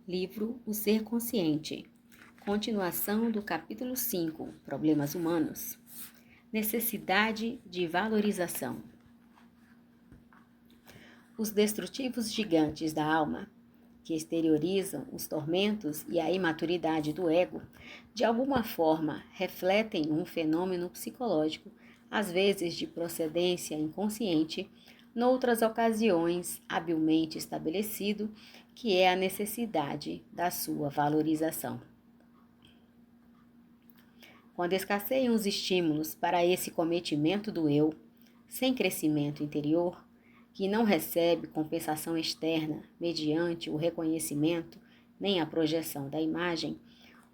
Livro O Ser Consciente. Continuação do capítulo 5, Problemas Humanos. Necessidade de valorização. Os destrutivos gigantes da alma, que exteriorizam os tormentos e a imaturidade do ego, de alguma forma refletem um fenômeno psicológico, às vezes de procedência inconsciente, noutras ocasiões habilmente estabelecido, que é a necessidade da sua valorização. Quando escasseiam os estímulos para esse cometimento do eu, sem crescimento interior, que não recebe compensação externa mediante o reconhecimento nem a projeção da imagem,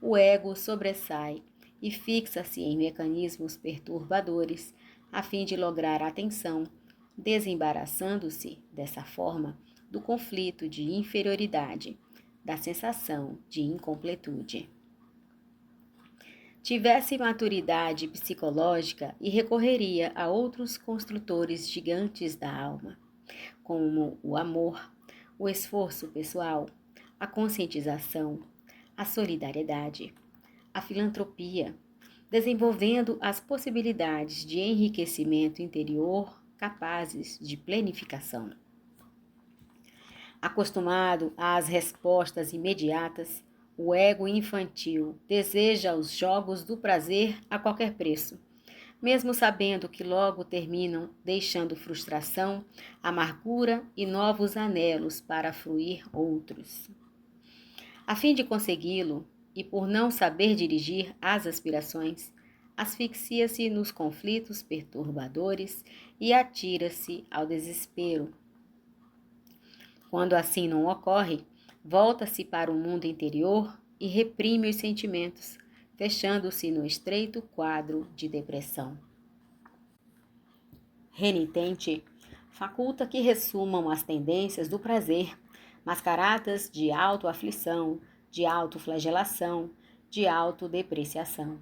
o ego sobressai e fixa-se em mecanismos perturbadores a fim de lograr a atenção, desembaraçando-se, dessa forma, do conflito de inferioridade, da sensação de incompletude. Tivesse maturidade psicológica e recorreria a outros construtores gigantes da alma, como o amor, o esforço pessoal, a conscientização, a solidariedade, a filantropia, desenvolvendo as possibilidades de enriquecimento interior capazes de plenificação. Acostumado às respostas imediatas, o ego infantil deseja os jogos do prazer a qualquer preço, mesmo sabendo que logo terminam deixando frustração, amargura e novos anelos para fruir outros. A fim de consegui-lo, e por não saber dirigir as aspirações, asfixia-se nos conflitos perturbadores e atira-se ao desespero. Quando assim não ocorre, volta-se para o mundo interior e reprime os sentimentos, fechando-se no estreito quadro de depressão. Renitente, faculta que ressumam as tendências do prazer, mascaradas de autoaflição, de autoflagelação, de autodepreciação.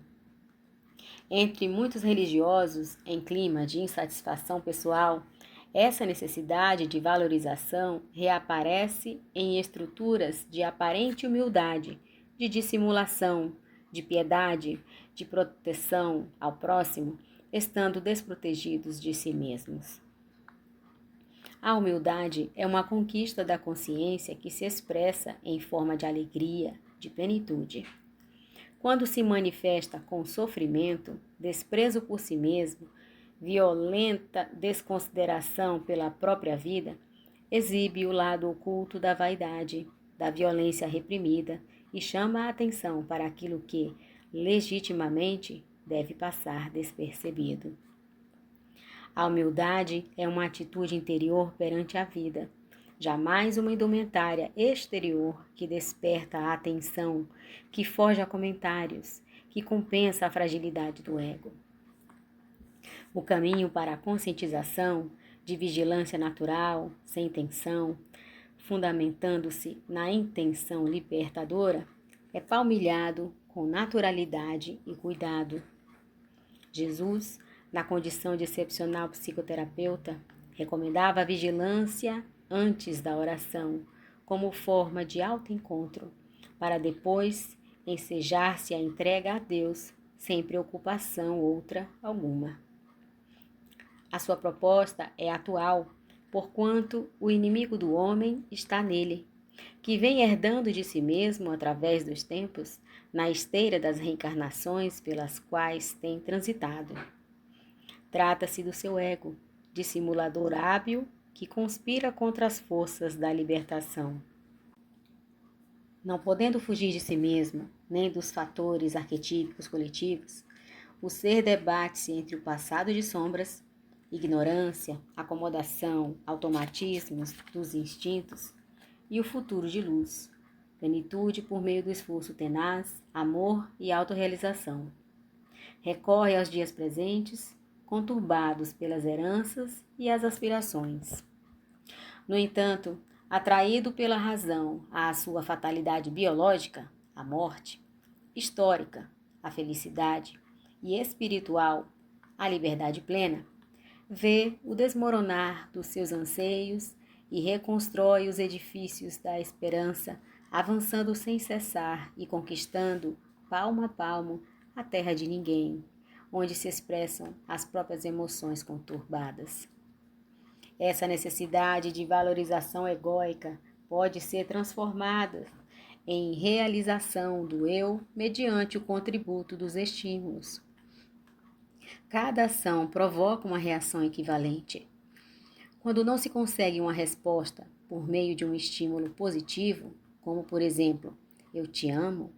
Entre muitos religiosos em clima de insatisfação pessoal, essa necessidade de valorização reaparece em estruturas de aparente humildade, de dissimulação, de piedade, de proteção ao próximo, estando desprotegidos de si mesmos. A humildade é uma conquista da consciência que se expressa em forma de alegria, de plenitude. Quando se manifesta com sofrimento, desprezo por si mesmo, violenta desconsideração pela própria vida, exibe o lado oculto da vaidade, da violência reprimida e chama a atenção para aquilo que, legitimamente, deve passar despercebido. A humildade é uma atitude interior perante a vida, jamais uma indumentária exterior que desperta a atenção, que foge a comentários, que compensa a fragilidade do ego. O caminho para a conscientização, de vigilância natural, sem tensão, fundamentando-se na intenção libertadora, é palmilhado com naturalidade e cuidado. Jesus, na condição de excepcional psicoterapeuta, recomendava a vigilância antes da oração, como forma de autoencontro, para depois ensejar-se a entrega a Deus, sem preocupação outra alguma. A sua proposta é atual, porquanto o inimigo do homem está nele, que vem herdando de si mesmo através dos tempos, na esteira das reencarnações pelas quais tem transitado. Trata-se do seu ego, dissimulador hábil que conspira contra as forças da libertação. Não podendo fugir de si mesmo, nem dos fatores arquetípicos coletivos, o ser debate-se entre o passado de sombras, ignorância, acomodação, automatismos dos instintos e o futuro de luz, plenitude por meio do esforço tenaz, amor e autorrealização. Recorre aos dias presentes, conturbados pelas heranças e as aspirações. No entanto, atraído pela razão à sua fatalidade biológica, a morte, histórica, a felicidade, e espiritual, a liberdade plena, vê o desmoronar dos seus anseios e reconstrói os edifícios da esperança avançando sem cessar e conquistando, palmo a palmo, a terra de ninguém, onde se expressam as próprias emoções conturbadas. Essa necessidade de valorização egóica pode ser transformada em realização do eu mediante o contributo dos estímulos. Cada ação provoca uma reação equivalente. Quando não se consegue uma resposta por meio de um estímulo positivo, como por exemplo, eu te amo,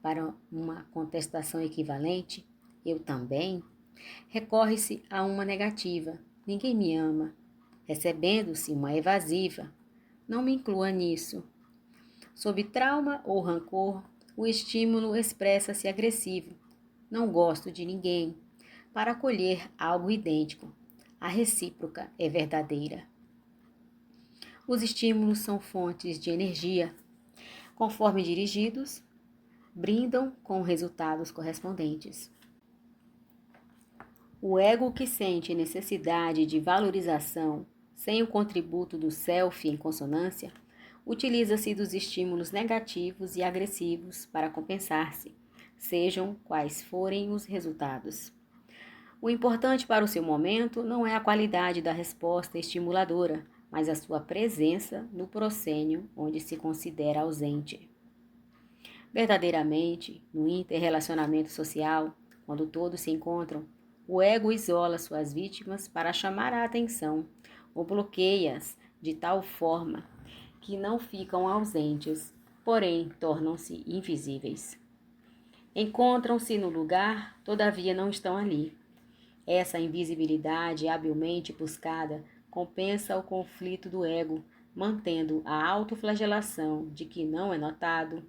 para uma contestação equivalente, eu também, recorre-se a uma negativa, ninguém me ama, recebendo-se uma evasiva, não me inclua nisso. Sob trauma ou rancor, o estímulo expressa-se agressivo, não gosto de ninguém, para acolher algo idêntico. A recíproca é verdadeira. Os estímulos são fontes de energia. Conforme dirigidos, brindam com resultados correspondentes. O ego que sente necessidade de valorização sem o contributo do self em consonância, utiliza-se dos estímulos negativos e agressivos para compensar-se, sejam quais forem os resultados. O importante para o seu momento não é a qualidade da resposta estimuladora, mas a sua presença no proscênio onde se considera ausente. Verdadeiramente, no interrelacionamento social, quando todos se encontram, o ego isola suas vítimas para chamar a atenção ou bloqueia-as de tal forma que não ficam ausentes, porém tornam-se invisíveis. Encontram-se no lugar, todavia não estão ali. Essa invisibilidade habilmente buscada compensa o conflito do ego, mantendo a autoflagelação de que não é notado,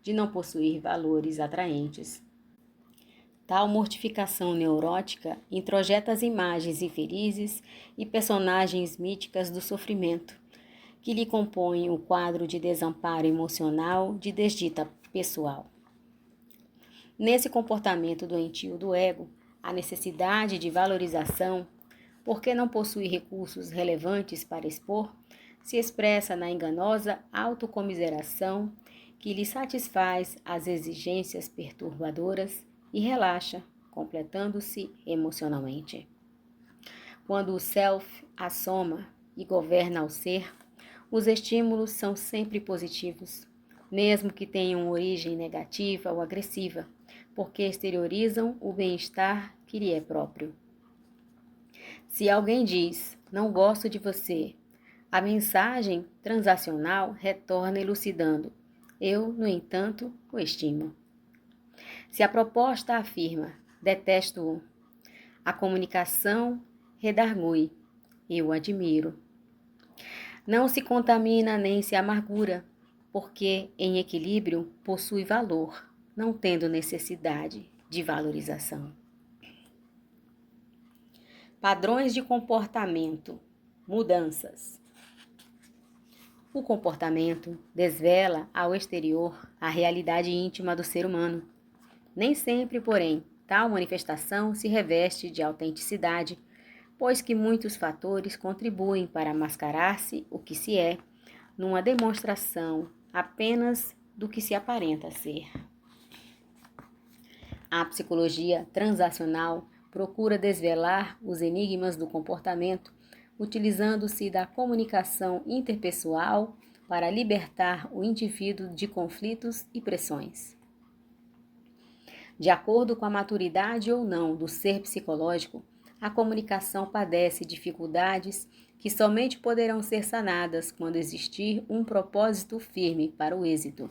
de não possuir valores atraentes. Tal mortificação neurótica introjeta as imagens infelizes e personagens míticas do sofrimento, que lhe compõem o quadro de desamparo emocional, de desdita pessoal. Nesse comportamento doentio do ego, a necessidade de valorização, porque não possui recursos relevantes para expor, se expressa na enganosa autocomiseração que lhe satisfaz as exigências perturbadoras e relaxa, completando-se emocionalmente. Quando o self assoma e governa o ser, os estímulos são sempre positivos, mesmo que tenham origem negativa ou agressiva, porque exteriorizam o bem-estar que lhe é próprio. Se alguém diz, não gosto de você, a mensagem transacional retorna elucidando, eu, no entanto, o estimo. Se a proposta afirma, detesto-o, a comunicação redargui, eu o admiro. Não se contamina nem se amargura, porque em equilíbrio possui valor, não tendo necessidade de valorização. Padrões de comportamento, mudanças. O comportamento desvela ao exterior a realidade íntima do ser humano. Nem sempre, porém, tal manifestação se reveste de autenticidade, pois que muitos fatores contribuem para mascarar-se o que se é, numa demonstração apenas do que se aparenta ser. A psicologia transacional procura desvelar os enigmas do comportamento, utilizando-se da comunicação interpessoal para libertar o indivíduo de conflitos e pressões. De acordo com a maturidade ou não do ser psicológico, a comunicação padece dificuldades que somente poderão ser sanadas quando existir um propósito firme para o êxito.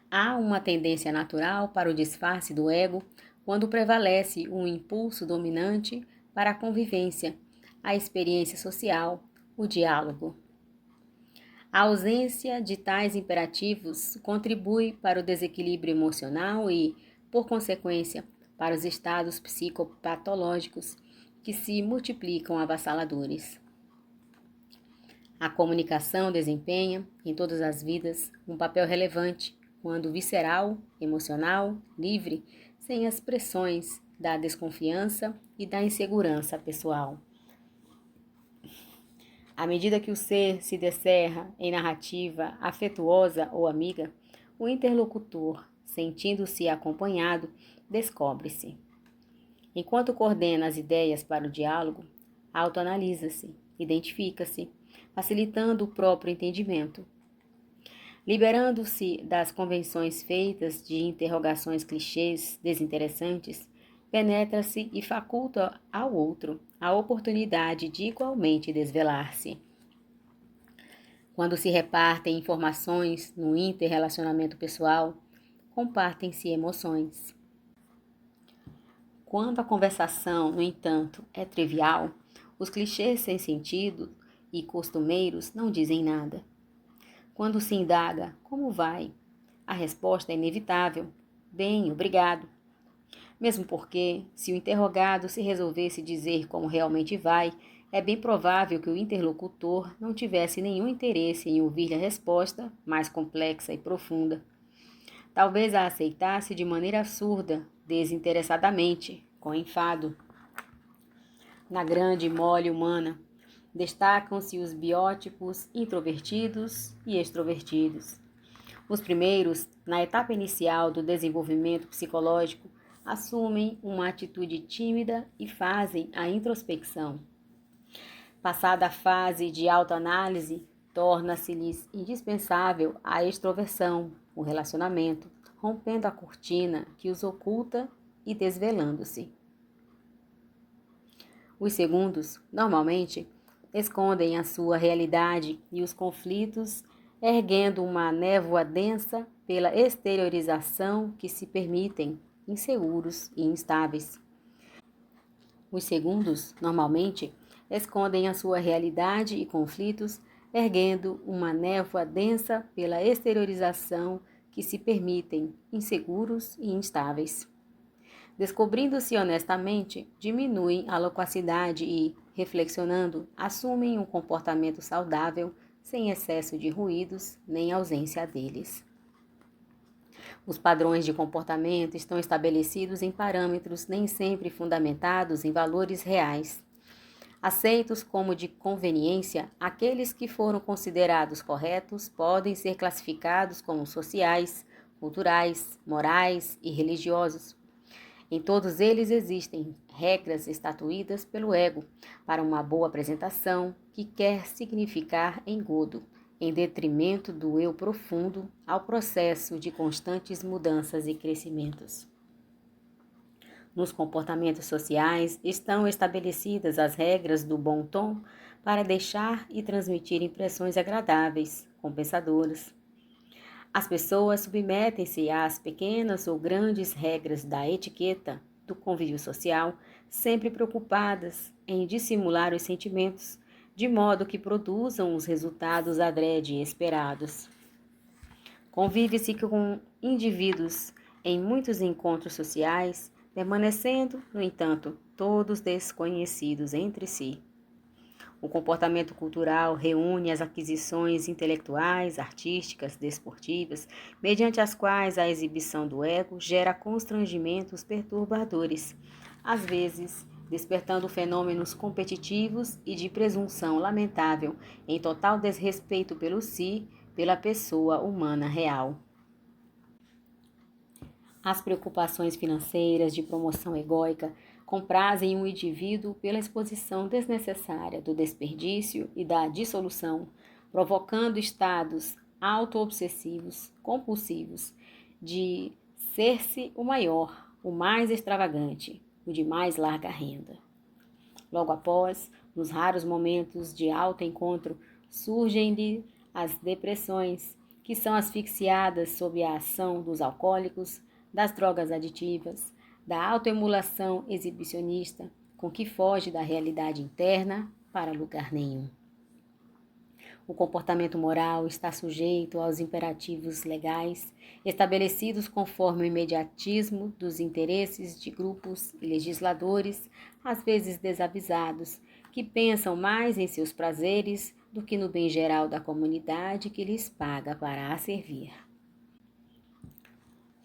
Há uma tendência natural para o disfarce do ego quando prevalece um impulso dominante para a convivência, a experiência social, o diálogo. A ausência de tais imperativos contribui para o desequilíbrio emocional e, por consequência, para os estados psicopatológicos que se multiplicam avassaladores. A comunicação desempenha, em todas as vidas, um papel relevante quando visceral, emocional, livre, sem as pressões da desconfiança e da insegurança pessoal. À medida que o ser se descerra em narrativa afetuosa ou amiga, o interlocutor, sentindo-se acompanhado, descobre-se. Enquanto coordena as ideias para o diálogo, autoanalisa-se, identifica-se, facilitando o próprio entendimento. Liberando-se das convenções feitas de interrogações clichês desinteressantes, penetra-se e faculta ao outro a oportunidade de igualmente desvelar-se. Quando se repartem informações no interrelacionamento pessoal, compartem-se emoções. Quando a conversação, no entanto, é trivial, os clichês sem sentido e costumeiros não dizem nada. Quando se indaga como vai, a resposta é inevitável: bem, obrigado. Mesmo porque, se o interrogado se resolvesse dizer como realmente vai, é bem provável que o interlocutor não tivesse nenhum interesse em ouvir a resposta mais complexa e profunda. Talvez a aceitasse de maneira surda, desinteressadamente, com enfado. Na grande mole humana, destacam-se os biótipos introvertidos e extrovertidos. Os primeiros, na etapa inicial do desenvolvimento psicológico, assumem uma atitude tímida e fazem a introspecção. Passada a fase de autoanálise, torna-se-lhes indispensável a extroversão, o relacionamento, rompendo a cortina que os oculta e desvelando-se. Os segundos, normalmente, escondem a sua realidade e os conflitos, erguendo uma névoa densa pela exteriorização que se permitem, inseguros e instáveis. Os segundos, normalmente, escondem a sua realidade e conflitos, erguendo uma névoa densa pela exteriorização que se permitem, inseguros e instáveis. Descobrindo-se honestamente, diminuem a loquacidade e, reflexionando, assumem um comportamento saudável, sem excesso de ruídos nem ausência deles. Os padrões de comportamento estão estabelecidos em parâmetros nem sempre fundamentados em valores reais. Aceitos como de conveniência, aqueles que foram considerados corretos podem ser classificados como sociais, culturais, morais e religiosos. Em todos eles existem regras estatuídas pelo ego para uma boa apresentação que quer significar engodo, em detrimento do eu profundo ao processo de constantes mudanças e crescimentos. Nos comportamentos sociais estão estabelecidas as regras do bom tom para deixar e transmitir impressões agradáveis, compensadoras. As pessoas submetem-se às pequenas ou grandes regras da etiqueta, do convívio social, sempre preocupadas em dissimular os sentimentos, de modo que produzam os resultados adrede esperados. Convive-se com indivíduos em muitos encontros sociais, permanecendo, no entanto, todos desconhecidos entre si. O comportamento cultural reúne as aquisições intelectuais, artísticas, desportivas, mediante as quais a exibição do ego gera constrangimentos perturbadores, às vezes despertando fenômenos competitivos e de presunção lamentável, em total desrespeito pelo si, pela pessoa humana real. As preocupações financeiras de promoção egóica comprazem um indivíduo pela exposição desnecessária do desperdício e da dissolução, provocando estados auto-obsessivos, compulsivos, de ser-se o maior, o mais extravagante, o de mais larga renda. Logo após, nos raros momentos de alto encontro, surgem-lhe as depressões, que são asfixiadas sob a ação dos alcoólicos, das drogas aditivas, da autoemulação exibicionista, com que foge da realidade interna para lugar nenhum. O comportamento moral está sujeito aos imperativos legais, estabelecidos conforme o imediatismo dos interesses de grupos e legisladores, às vezes desavisados, que pensam mais em seus prazeres do que no bem geral da comunidade que lhes paga para a servir.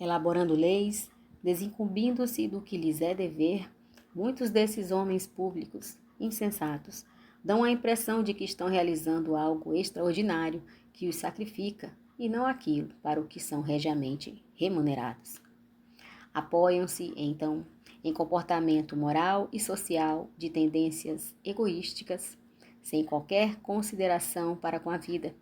Elaborando leis, desincumbindo-se do que lhes é dever, muitos desses homens públicos, insensatos, dão a impressão de que estão realizando algo extraordinário que os sacrifica e não aquilo para o que são regiamente remunerados. Apoiam-se, então, em comportamento moral e social de tendências egoísticas, sem qualquer consideração para com a vida.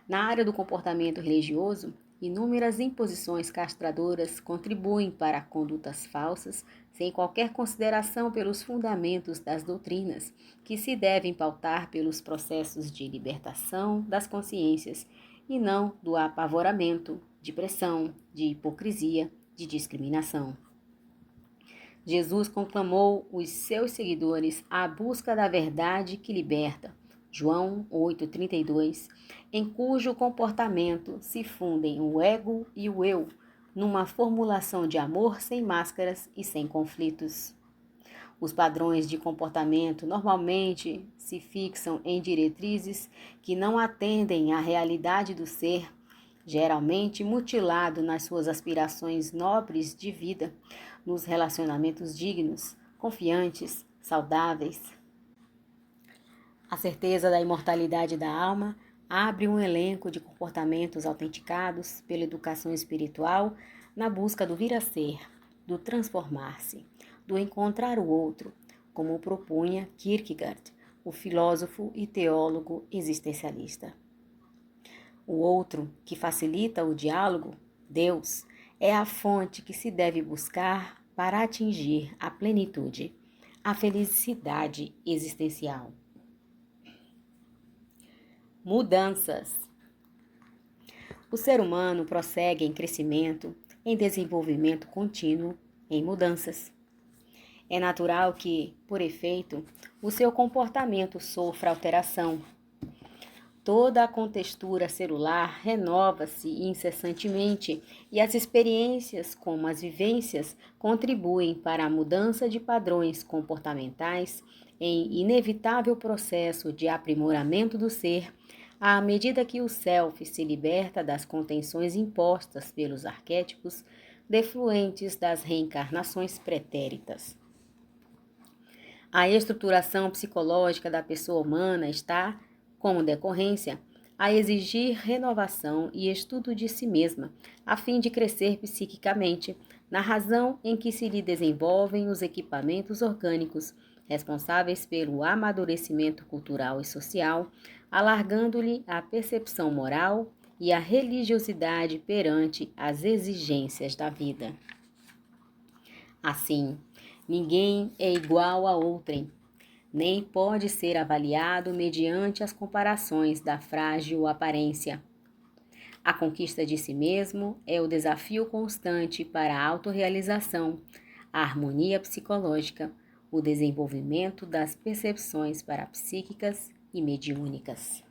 Na área do comportamento religioso, inúmeras imposições castradoras contribuem para condutas falsas, sem qualquer consideração pelos fundamentos das doutrinas, que se devem pautar pelos processos de libertação das consciências e não do apavoramento, de pressão, de hipocrisia, de discriminação. Jesus conclamou os seus seguidores à busca da verdade que liberta, João 8,32, em cujo comportamento se fundem o ego e o eu, numa formulação de amor sem máscaras e sem conflitos. Os padrões de comportamento normalmente se fixam em diretrizes que não atendem à realidade do ser, geralmente mutilado nas suas aspirações nobres de vida, nos relacionamentos dignos, confiantes, saudáveis. A certeza da imortalidade da alma abre um elenco de comportamentos autenticados pela educação espiritual na busca do vir a ser, do transformar-se, do encontrar o outro, como propunha Kierkegaard, o filósofo e teólogo existencialista. O outro, que facilita o diálogo, Deus, é a fonte que se deve buscar para atingir a plenitude, a felicidade existencial. Mudanças. O ser humano prossegue em crescimento, em desenvolvimento contínuo, em mudanças. É natural que, por efeito, o seu comportamento sofra alteração. Toda a contextura celular renova-se incessantemente e as experiências, como as vivências, contribuem para a mudança de padrões comportamentais em inevitável processo de aprimoramento do ser, à medida que o self se liberta das contenções impostas pelos arquétipos defluentes das reencarnações pretéritas. A estruturação psicológica da pessoa humana está, como decorrência, a exigir renovação e estudo de si mesma, a fim de crescer psiquicamente, na razão em que se lhe desenvolvem os equipamentos orgânicos responsáveis pelo amadurecimento cultural e social, alargando-lhe a percepção moral e a religiosidade perante as exigências da vida. Assim, ninguém é igual a outrem, nem pode ser avaliado mediante as comparações da frágil aparência. A conquista de si mesmo é o desafio constante para a autorrealização, a harmonia psicológica, o desenvolvimento das percepções parapsíquicas e mediúnicas.